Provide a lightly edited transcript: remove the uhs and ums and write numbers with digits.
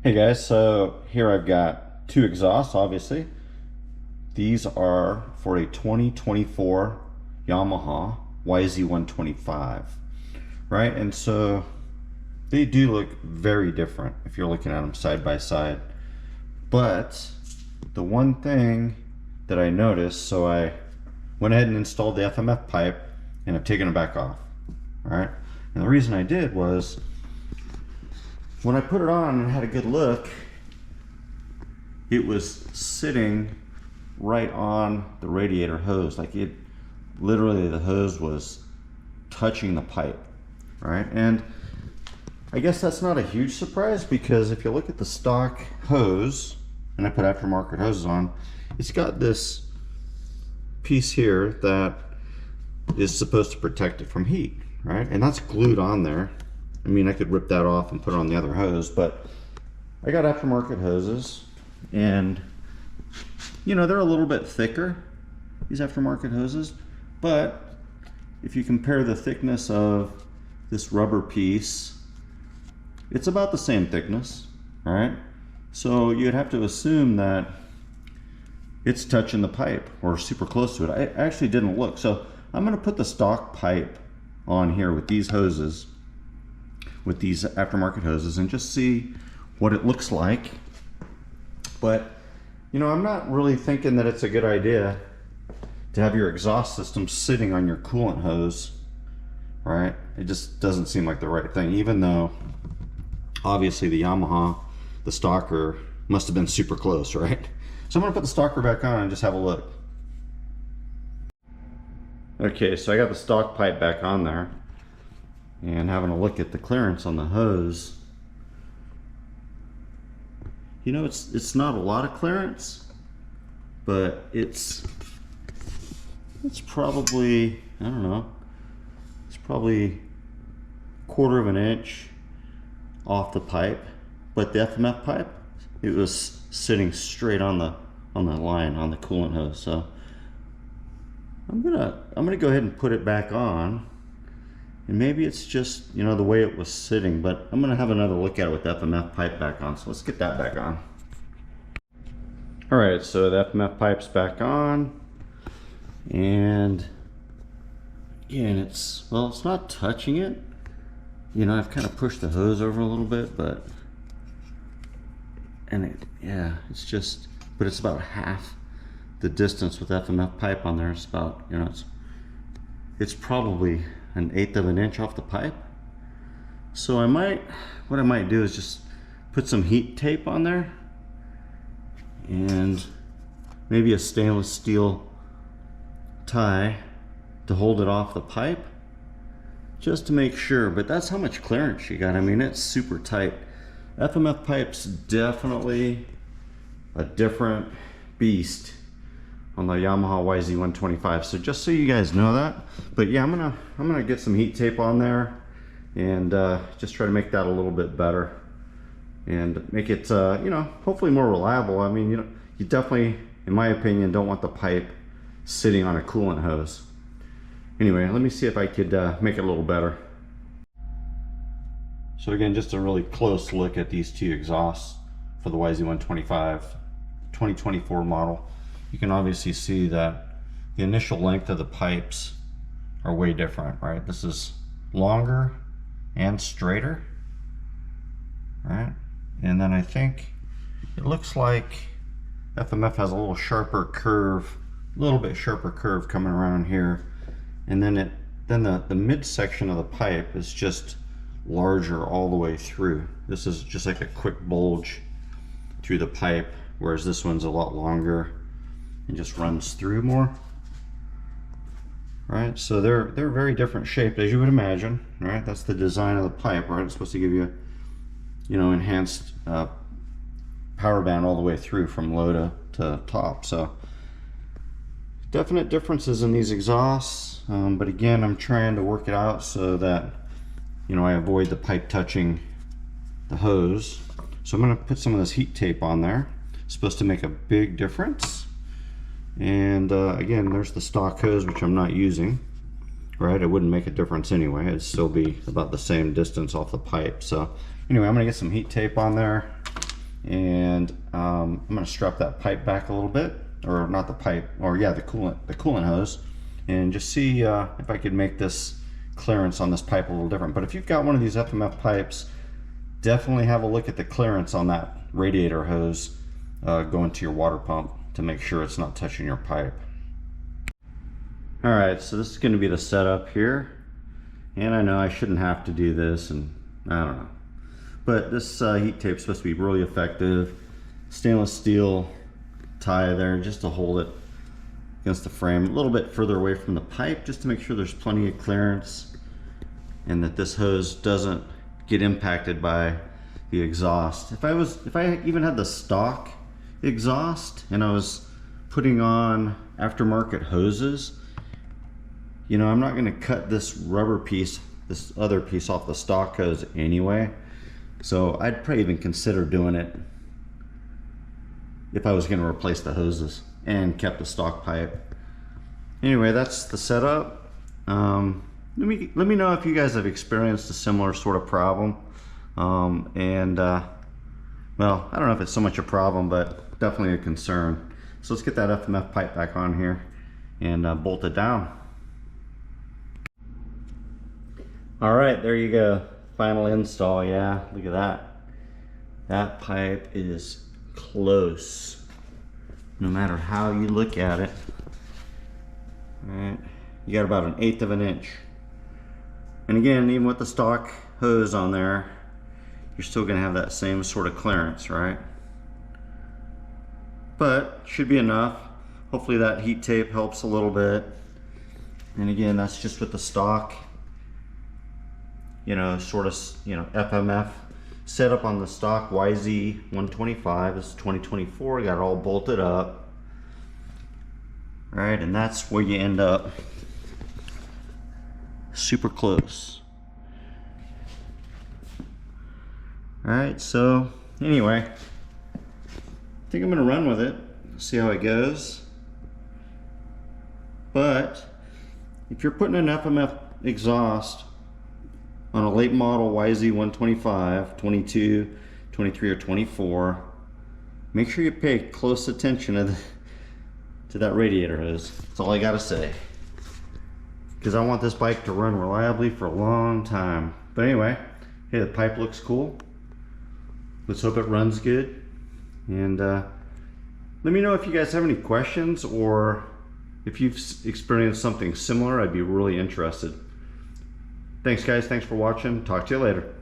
Hey guys, so here I've got two exhausts, obviously. These are for a 2024 Yamaha YZ125, right? And so they do look very different if you're looking at them side by side. But the one thing that I noticed, so I went ahead and installed the FMF pipe and I've taken it back off, all right? And the reason I did was when I put it on and had a good look, it was sitting right on the radiator hose. Like it, literally the hose was touching the pipe, right? And I guess that's not a huge surprise because if you look at the stock hose, and I put aftermarket hoses on, it's got this piece here that is supposed to protect it from heat, right? And that's glued on there. I mean, I could rip that off and put it on the other hose, but I got aftermarket hoses and you know, they're a little bit thicker, these aftermarket hoses, but if you compare the thickness of this rubber piece, it's about the same thickness, all right? So you'd have to assume that it's touching the pipe or super close to it. I actually didn't look. So I'm gonna put the stock pipe on here with these hoses, with these aftermarket hoses, and just see what it looks like. But you know, I'm not really thinking that it's a good idea to have your exhaust system sitting on your coolant hose, right? It just doesn't seem like the right thing, even though obviously the Yamaha, the stalker, must have been super close, right? So I'm gonna put the stalker back on and just have a look. Okay, so I got the stock pipe back on there and having a look at the clearance on the hose. You know, it's not a lot of clearance, but it's probably, I don't know, it's probably 1/4 of an inch off the pipe. But the FMF pipe, it was sitting straight on the line on the coolant hose. So I'm gonna go ahead and put it back on. And maybe it's just, you know, the way it was sitting, but I'm gonna have another look at it with the FMF pipe back on. So let's get that back on. All right, so the FMF pipe's back on. And again, it's not touching it. You know, I've kind of pushed the hose over a little bit, but, yeah, it's just, but it's about half the distance with FMF pipe on there. It's about, you know, it's probably 1/8 of an inch off the pipe. So what I might do is just put some heat tape on there and maybe a stainless steel tie to hold it off the pipe just to make sure. But that's how much clearance you got. I mean, it's super tight. FMF pipe's definitely a different beast on the Yamaha YZ125. So just so you guys know that. But yeah, I'm gonna get some heat tape on there and just try to make that a little bit better and make it you know, hopefully more reliable. I mean, you know, you definitely, in my opinion, don't want the pipe sitting on a coolant hose. Anyway, let me see if I could make it a little better. So again, just a really close look at these two exhausts for the YZ125 2024 model. You can obviously see that the initial length of the pipes are way different, right? This is longer and straighter, right? And then I think it looks like FMF has a little sharper curve, a little bit sharper curve coming around here. And then the midsection of the pipe is just larger all the way through. This is just like a quick bulge through the pipe, whereas this one's a lot longer and just runs through more, right? So they're very different shaped, as you would imagine, right? That's the design of the pipe, right? It's supposed to give you, you know, enhanced power band all the way through from low to top. So definite differences in these exhausts, but again, I'm trying to work it out so that, you know, I avoid the pipe touching the hose. So I'm going to put some of this heat tape on there. It's supposed to make a big difference. And again, there's the stock hose, which I'm not using, right? It wouldn't make a difference anyway. It'd still be about the same distance off the pipe. So anyway, I'm gonna get some heat tape on there And I'm going to strap that pipe back a little bit, or not the pipe, or yeah, the coolant hose, and just see if I could make this clearance on this pipe a little different. But if you've got one of these FMF pipes, definitely have a look at the clearance on that radiator hose going to your water pump to make sure it's not touching your pipe. All right, so this is going to be the setup here, and I know I shouldn't have to do this, and I don't know, but this heat tape is supposed to be really effective. Stainless steel tie there just to hold it against the frame a little bit further away from the pipe, just to make sure there's plenty of clearance and that this hose doesn't get impacted by the exhaust. If I even had the stock exhaust and I was putting on aftermarket hoses, you know, I'm not going to cut this rubber piece, this other piece off the stock hose anyway, so I'd probably even consider doing it if I was going to replace the hoses and kept the stock pipe. Anyway, that's the setup. Let me know if you guys have experienced a similar sort of problem. Well, I don't know if it's so much a problem, but definitely a concern. So let's get that FMF pipe back on here and bolt it down. All right, there you go. Final install. Yeah, look at that. That pipe is close, no matter how you look at it. All right, you got about 1/8 of an inch. And again, even with the stock hose on there, you're still going to have that same sort of clearance, right? But should be enough. Hopefully that heat tape helps a little bit. And again, that's just with the stock, you know, sort of, you know, FMF setup on the stock YZ125. This is 2024. Got it all bolted up. All right, and that's where you end up. Super close. All right, so anyway, I think I'm gonna run with it, see how it goes. But if you're putting an FMF exhaust on a late model YZ125, 22, 23, or 24, make sure you pay close attention to that radiator hose. That's all I gotta say. Because I want this bike to run reliably for a long time. But anyway, hey, the pipe looks cool. Let's hope it runs good. And let me know if you guys have any questions, or if you've experienced something similar. I'd be really interested. Thanks guys, thanks for watching. Talk to you later.